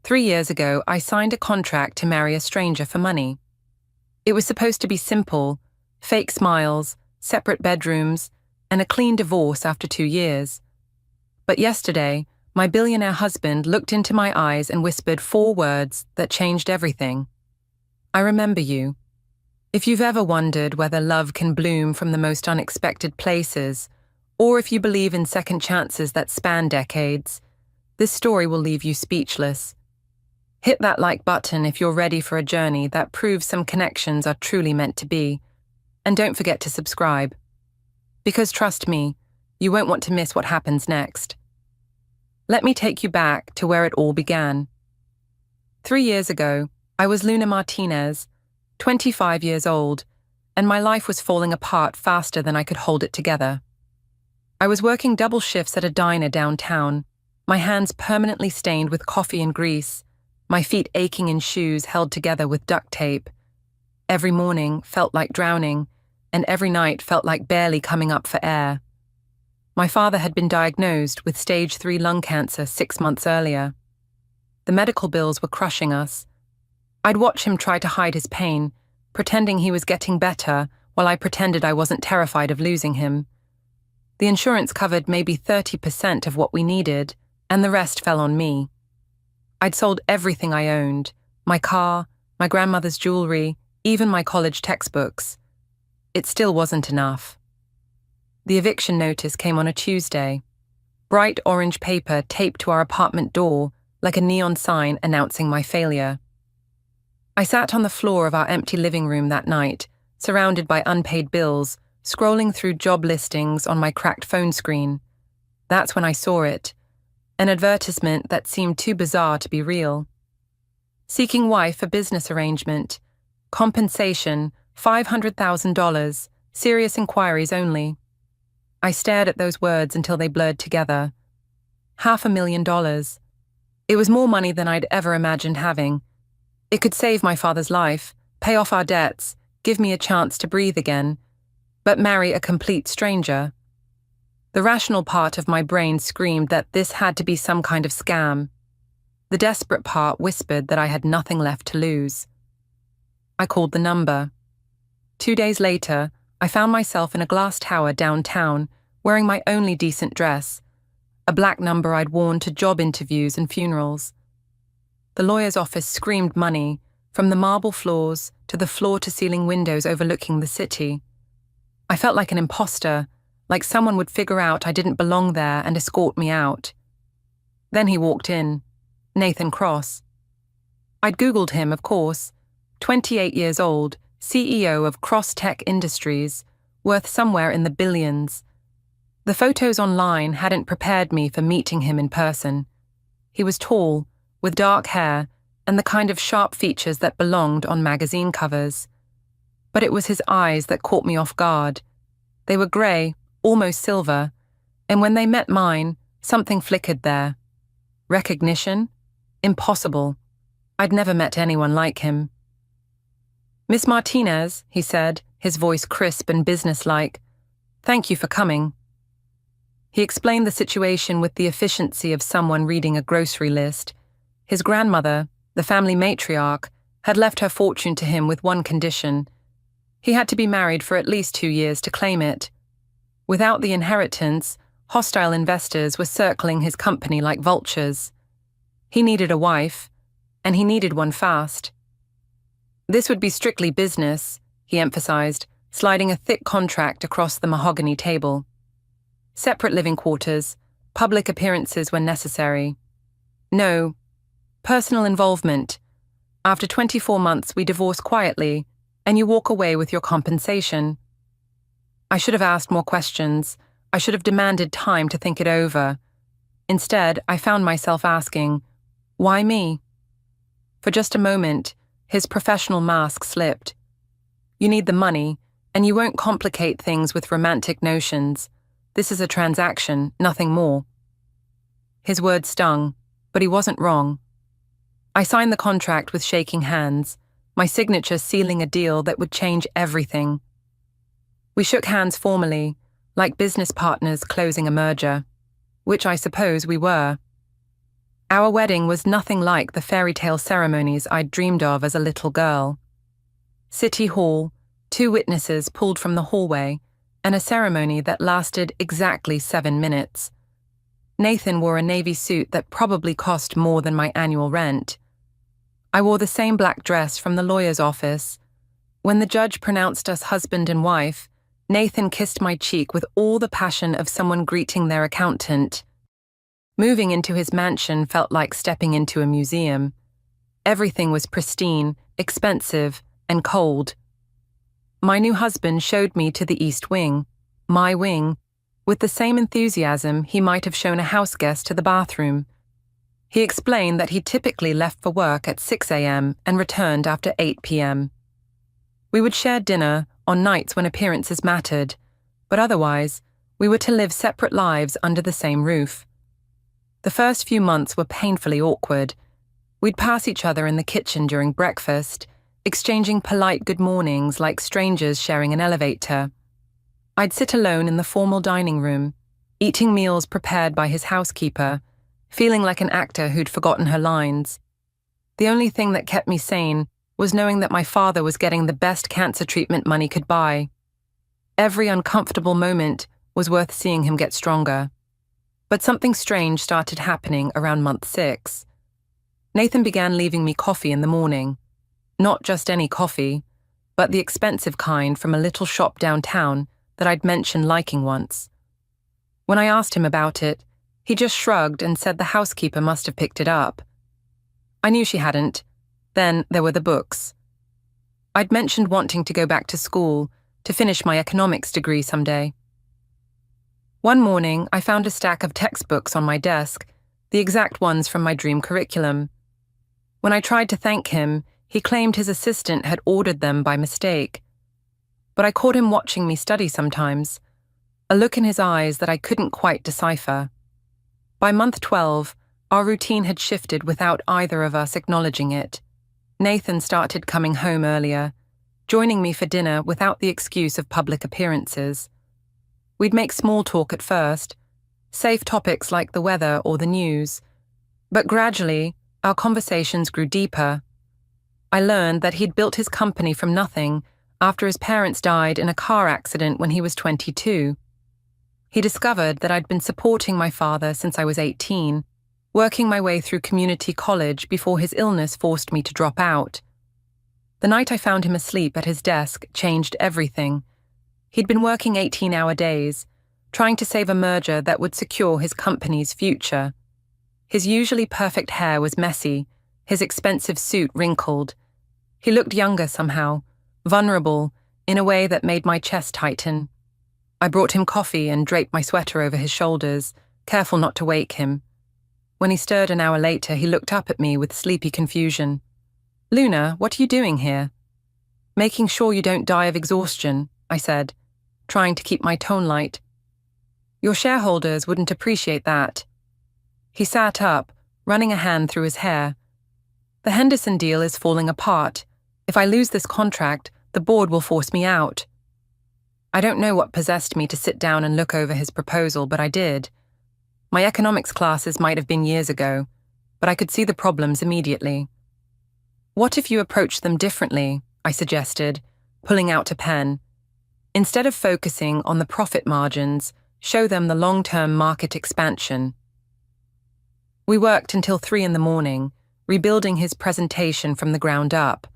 3 years ago, I signed a contract to marry a stranger for money. It was supposed to be simple, fake smiles, separate bedrooms, and a clean divorce after 2 years. But yesterday, my billionaire husband looked into my eyes and whispered 4 words that changed everything. I remember you. If you've ever wondered whether love can bloom from the most unexpected places, or if you believe in second chances that span decades, this story will leave you speechless. Hit that like button if you're ready for a journey that proves some connections are truly meant to be. And don't forget to subscribe. Because trust me, you won't want to miss what happens next. Let me take you back to where it all began. 3 years ago, I was Luna Martinez, 25 years old, and my life was falling apart faster than I could hold it together. I was working double shifts at a diner downtown, my hands permanently stained with coffee and grease, my feet aching in shoes held together with duct tape. Every morning felt like drowning, and every night felt like barely coming up for air. My father had been diagnosed with stage 3 lung cancer 6 months earlier. The medical bills were crushing us. I'd watch him try to hide his pain, pretending he was getting better while I pretended I wasn't terrified of losing him. The insurance covered maybe 30% of what we needed, and the rest fell on me. I'd sold everything I owned, my car, my grandmother's jewelry, even my college textbooks. It still wasn't enough. The eviction notice came on a Tuesday. Bright orange paper taped to our apartment door like a neon sign announcing my failure. I sat on the floor of our empty living room that night, surrounded by unpaid bills, scrolling through job listings on my cracked phone screen. That's when I saw it. An advertisement that seemed too bizarre to be real. Seeking wife for business arrangement. Compensation, $500,000. Serious inquiries only. I stared at those words until they blurred together. $500,000. It was more money than I'd ever imagined having. It could save my father's life, pay off our debts, give me a chance to breathe again, but marry a complete stranger. The rational part of my brain screamed that this had to be some kind of scam. The desperate part whispered that I had nothing left to lose. I called the number. 2 days later, I found myself in a glass tower downtown, wearing my only decent dress, a black number I'd worn to job interviews and funerals. The lawyer's office screamed money, from the marble floors to the floor-to-ceiling windows overlooking the city. I felt like an imposter, like someone would figure out I didn't belong there and escort me out. Then he walked in, Nathan Cross. I'd Googled him, of course, 28 years old, CEO of Cross Tech Industries, worth somewhere in the billions. The photos online hadn't prepared me for meeting him in person. He was tall, with dark hair, and the kind of sharp features that belonged on magazine covers. But it was his eyes that caught me off guard. They were grey, almost silver, and when they met mine, something flickered there. Recognition? Impossible. I'd never met anyone like him. "Miss Martinez," he said, his voice crisp and businesslike, "thank you for coming." He explained the situation with the efficiency of someone reading a grocery list. His grandmother, the family matriarch, had left her fortune to him with one condition. He had to be married for at least 2 years to claim it. Without the inheritance, hostile investors were circling his company like vultures. He needed a wife, and he needed one fast. This would be strictly business, he emphasized, sliding a thick contract across the mahogany table. Separate living quarters, public appearances when necessary. No, personal involvement. After 24 months, we divorce quietly, and you walk away with your compensation. I should have asked more questions. I should have demanded time to think it over. Instead, I found myself asking, why me? For just a moment, his professional mask slipped. You need the money, and you won't complicate things with romantic notions. This is a transaction, nothing more. His words stung, but he wasn't wrong. I signed the contract with shaking hands, my signature sealing a deal that would change everything. We shook hands formally, like business partners closing a merger, which I suppose we were. Our wedding was nothing like the fairy tale ceremonies I'd dreamed of as a little girl. City Hall, 2 witnesses pulled from the hallway, and a ceremony that lasted exactly 7 minutes. Nathan wore a navy suit that probably cost more than my annual rent. I wore the same black dress from the lawyer's office. When the judge pronounced us husband and wife, Nathan kissed my cheek with all the passion of someone greeting their accountant. Moving into his mansion felt like stepping into a museum. Everything was pristine, expensive, and cold. My new husband showed me to the East Wing, my wing, with the same enthusiasm he might have shown a house guest to the bathroom. He explained that he typically left for work at 6 a.m. and returned after 8 p.m. We would share dinner on nights when appearances mattered, but otherwise, we were to live separate lives under the same roof. The first few months were painfully awkward. We'd pass each other in the kitchen during breakfast, exchanging polite good mornings like strangers sharing an elevator. I'd sit alone in the formal dining room, eating meals prepared by his housekeeper, feeling like an actor who'd forgotten her lines. The only thing that kept me sane was knowing that my father was getting the best cancer treatment money could buy. Every uncomfortable moment was worth seeing him get stronger. But something strange started happening around month 6. Nathan began leaving me coffee in the morning. Not just any coffee, but the expensive kind from a little shop downtown that I'd mentioned liking once. When I asked him about it, he just shrugged and said the housekeeper must have picked it up. I knew she hadn't. Then there were the books. I'd mentioned wanting to go back to school to finish my economics degree someday. One morning, I found a stack of textbooks on my desk, the exact ones from my dream curriculum. When I tried to thank him, he claimed his assistant had ordered them by mistake. But I caught him watching me study sometimes, a look in his eyes that I couldn't quite decipher. By month 12, our routine had shifted without either of us acknowledging it. Nathan started coming home earlier, joining me for dinner without the excuse of public appearances. We'd make small talk at first, safe topics like the weather or the news, but gradually, our conversations grew deeper. I learned that he'd built his company from nothing after his parents died in a car accident when he was 22. He discovered that I'd been supporting my father since I was 18, working my way through community college before his illness forced me to drop out. The night I found him asleep at his desk changed everything. He'd been working 18-hour days, trying to save a merger that would secure his company's future. His usually perfect hair was messy, his expensive suit wrinkled. He looked younger somehow, vulnerable, in a way that made my chest tighten. I brought him coffee and draped my sweater over his shoulders, careful not to wake him. When he stirred an hour later, he looked up at me with sleepy confusion. "Luna, what are you doing here?" "Making sure you don't die of exhaustion," I said, trying to keep my tone light. "Your shareholders wouldn't appreciate that." He sat up, running a hand through his hair. "The Henderson deal is falling apart. If I lose this contract, the board will force me out." I don't know what possessed me to sit down and look over his proposal, but I did. My economics classes might have been years ago, but I could see the problems immediately. "What if you approach them differently?" I suggested, pulling out a pen. "Instead of focusing on the profit margins, show them the long-term market expansion." We worked until 3 a.m, rebuilding his presentation from the ground up.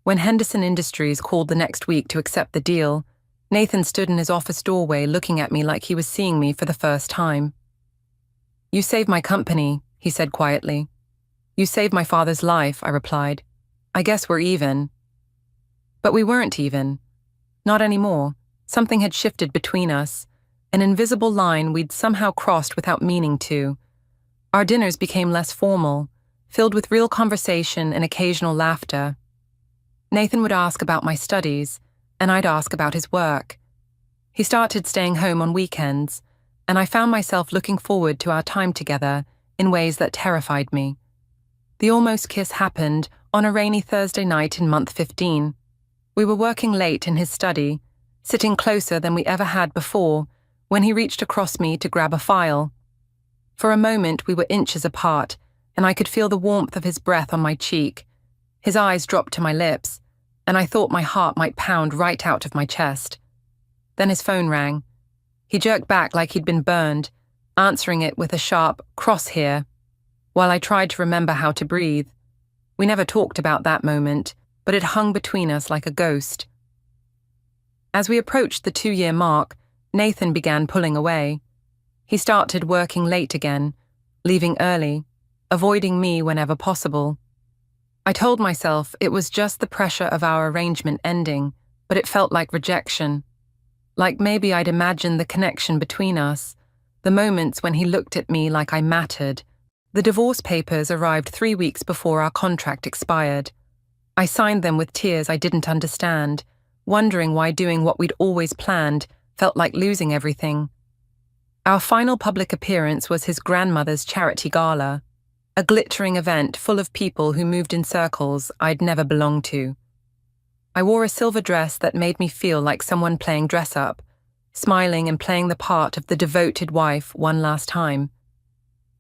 When Henderson Industries called the next week to accept the deal, Nathan stood in his office doorway looking at me like he was seeing me for the first time. "You saved my company," he said quietly. "You saved my father's life," I replied. "I guess we're even." But we weren't even. Not anymore. Something had shifted between us, an invisible line we'd somehow crossed without meaning to. Our dinners became less formal, filled with real conversation and occasional laughter. Nathan would ask about my studies, and I'd ask about his work. He started staying home on weekends, and I found myself looking forward to our time together in ways that terrified me. The almost kiss happened on a rainy Thursday night in month 15. We were working late in his study, sitting closer than we ever had before, when he reached across me to grab a file. For a moment we were inches apart, and I could feel the warmth of his breath on my cheek. His eyes dropped to my lips, and I thought my heart might pound right out of my chest. Then his phone rang. He jerked back like he'd been burned, answering it with a sharp "cross here," while I tried to remember how to breathe. We never talked about that moment, but it hung between us like a ghost. As we approached the 2-year mark, Nathan began pulling away. He started working late again, leaving early, avoiding me whenever possible. I told myself it was just the pressure of our arrangement ending, but it felt like rejection. Like maybe I'd imagined the connection between us, the moments when he looked at me like I mattered. The divorce papers arrived 3 weeks before our contract expired. I signed them with tears I didn't understand, wondering why doing what we'd always planned felt like losing everything. Our final public appearance was his grandmother's charity gala, a glittering event full of people who moved in circles I'd never belonged to. I wore a silver dress that made me feel like someone playing dress-up, smiling and playing the part of the devoted wife one last time.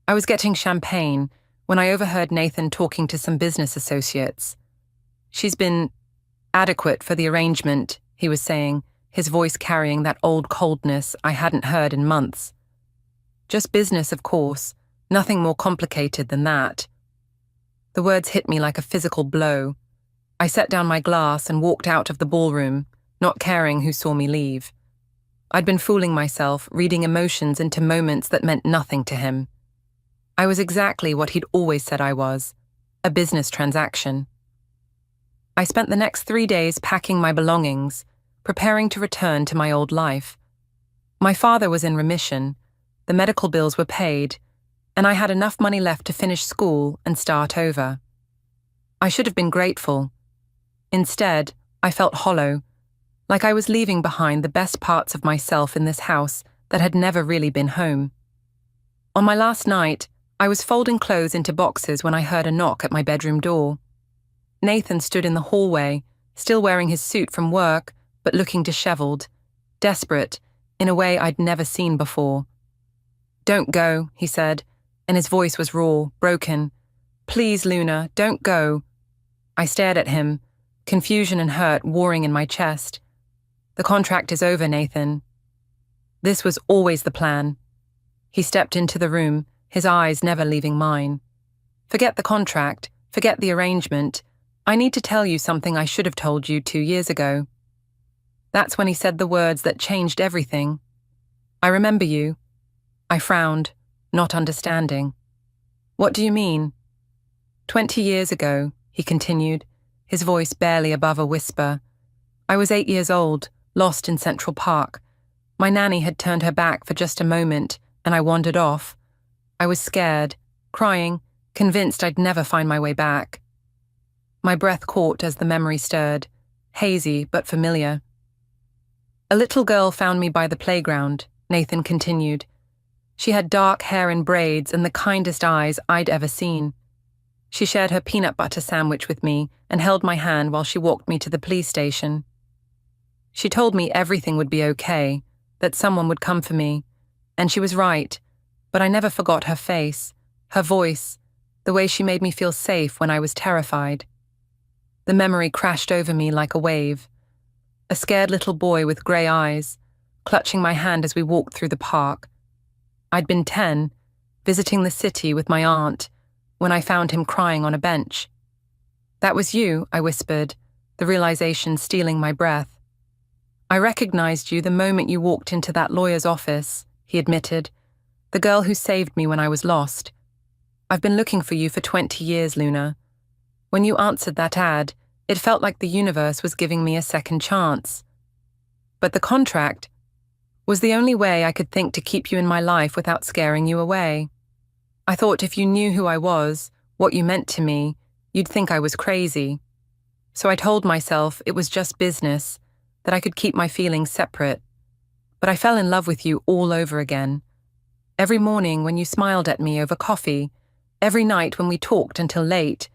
I was getting champagne when I overheard Nathan talking to some business associates. "She's been adequate for the arrangement," he was saying, his voice carrying that old coldness I hadn't heard in months. "Just business, of course, nothing more complicated than that." The words hit me like a physical blow. I set down my glass and walked out of the ballroom, not caring who saw me leave. I'd been fooling myself, reading emotions into moments that meant nothing to him. I was exactly what he'd always said I was, a business transaction. I spent the next 3 days packing my belongings, preparing to return to my old life. My father was in remission, the medical bills were paid, and I had enough money left to finish school and start over. I should have been grateful. Instead, I felt hollow, like I was leaving behind the best parts of myself in this house that had never really been home. On my last night, I was folding clothes into boxes when I heard a knock at my bedroom door. Nathan stood in the hallway, still wearing his suit from work, but looking disheveled, desperate, in a way I'd never seen before. "Don't go," he said, and his voice was raw, broken. "Please, Luna, don't go." I stared at him, confusion and hurt warring in my chest. "The contract is over, Nathan." This was always the plan. He stepped into the room, his eyes never leaving mine. "Forget the contract, forget the arrangement. I need to tell you something I should have told you 2 years ago." That's when he said the words that changed everything. "I remember you." I frowned, not understanding. "What do you mean?" 20 years ago, he continued, his voice barely above a whisper. I was 8 years old, lost in Central Park. My nanny had turned her back for just a moment, and I wandered off. I was scared, crying, convinced I'd never find my way back. My breath caught as the memory stirred, hazy but familiar. "A little girl found me by the playground," Nathan continued. "She had dark hair in braids and the kindest eyes I'd ever seen. She shared her peanut butter sandwich with me and held my hand while she walked me to the police station. She told me everything would be okay, that someone would come for me, and she was right, but I never forgot her face, her voice, the way she made me feel safe when I was terrified. The memory crashed over me like a wave. A scared little boy with grey eyes, clutching my hand as we walked through the park. I'd been 10, visiting the city with my aunt, when I found him crying on a bench. "That was you," I whispered, the realization stealing my breath. "I recognized you the moment you walked into that lawyer's office," he admitted. "The girl who saved me when I was lost. I've been looking for you for 20 years, Luna. When you answered that ad, it felt like the universe was giving me a second chance. But the contract was the only way I could think to keep you in my life without scaring you away. I thought if you knew who I was, what you meant to me, you'd think I was crazy. So I told myself it was just business, that I could keep my feelings separate. But I fell in love with you all over again. Every morning when you smiled at me over coffee, every night when we talked until late,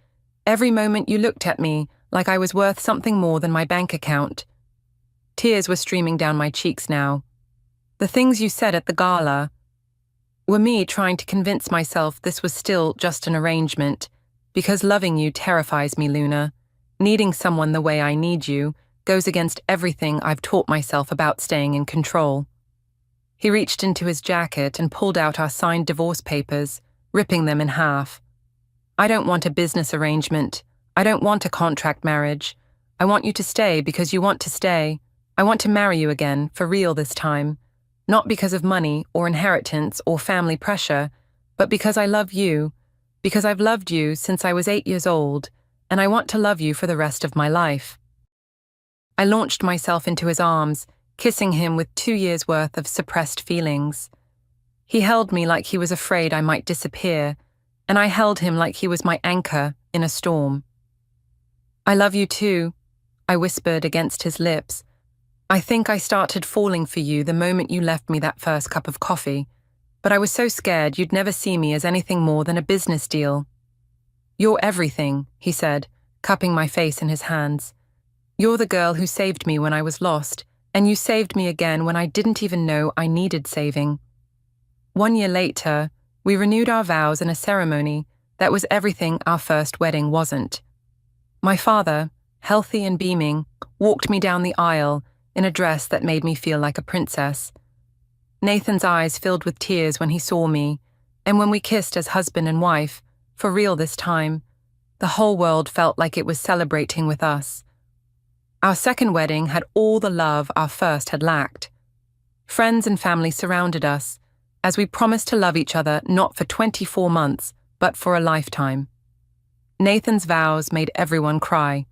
every moment you looked at me like I was worth something more than my bank account." Tears were streaming down my cheeks now. "The things you said at the gala, were me trying to convince myself this was still just an arrangement, because loving you terrifies me, Luna. Needing someone the way I need you goes against everything I've taught myself about staying in control. He reached into his jacket and pulled out our signed divorce papers, ripping them in half. I don't want a business arrangement. I don't want a contract marriage. I want you to stay because you want to stay. I want to marry you again, for real this time. Not because of money or inheritance or family pressure, but because I love you, because I've loved you since I was 8 years old, and I want to love you for the rest of my life. I launched myself into his arms, kissing him with 2 years' worth of suppressed feelings. He held me like he was afraid I might disappear, and I held him like he was my anchor in a storm. I love you too, I whispered against his lips. I think I started falling for you the moment you left me that first cup of coffee, but I was so scared you'd never see me as anything more than a business deal. You're everything, he said, cupping my face in his hands. You're the girl who saved me when I was lost, and you saved me again when I didn't even know I needed saving. 1 year later, we renewed our vows in a ceremony that was everything our first wedding wasn't. My father, healthy and beaming, walked me down the aisle in a dress that made me feel like a princess. Nathan's eyes filled with tears when he saw me, and when we kissed as husband and wife, for real this time, the whole world felt like it was celebrating with us. Our second wedding had all the love our first had lacked. Friends and family surrounded us, as we promised to love each other not for 24 months, but for a lifetime. Nathan's vows made everyone cry,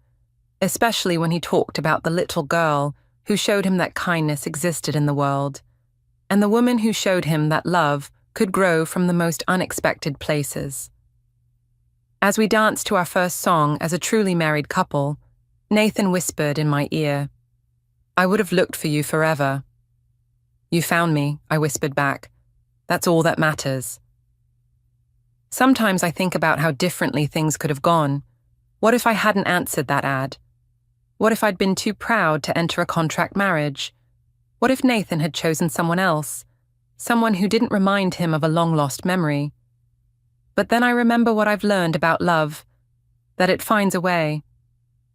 especially when he talked about the little girl who showed him that kindness existed in the world, and the woman who showed him that love could grow from the most unexpected places. As we danced to our first song as a truly married couple, Nathan whispered in my ear, "I would have looked for you forever." "You found me," I whispered back. "That's all that matters." Sometimes I think about how differently things could have gone. What if I hadn't answered that ad? What if I'd been too proud to enter a contract marriage? What if Nathan had chosen someone else, someone who didn't remind him of a long-lost memory? But then I remember what I've learned about love, that it finds a way,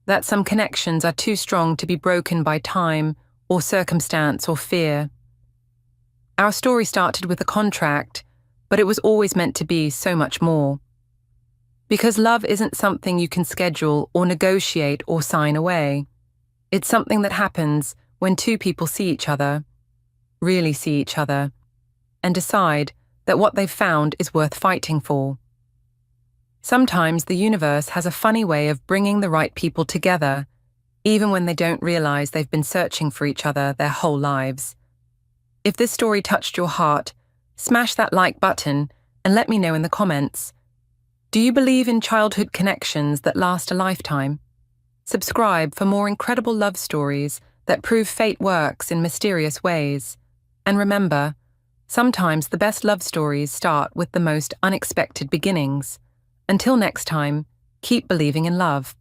that some connections are too strong to be broken by time or circumstance or fear. Our story started with a contract, but it was always meant to be so much more. Because love isn't something you can schedule or negotiate or sign away. It's something that happens when two people see each other, really see each other, and decide that what they've found is worth fighting for. Sometimes the universe has a funny way of bringing the right people together, even when they don't realize they've been searching for each other their whole lives. If this story touched your heart, smash that like button and let me know in the comments. Do you believe in childhood connections that last a lifetime? Subscribe for more incredible love stories that prove fate works in mysterious ways. And remember, sometimes the best love stories start with the most unexpected beginnings. Until next time, keep believing in love.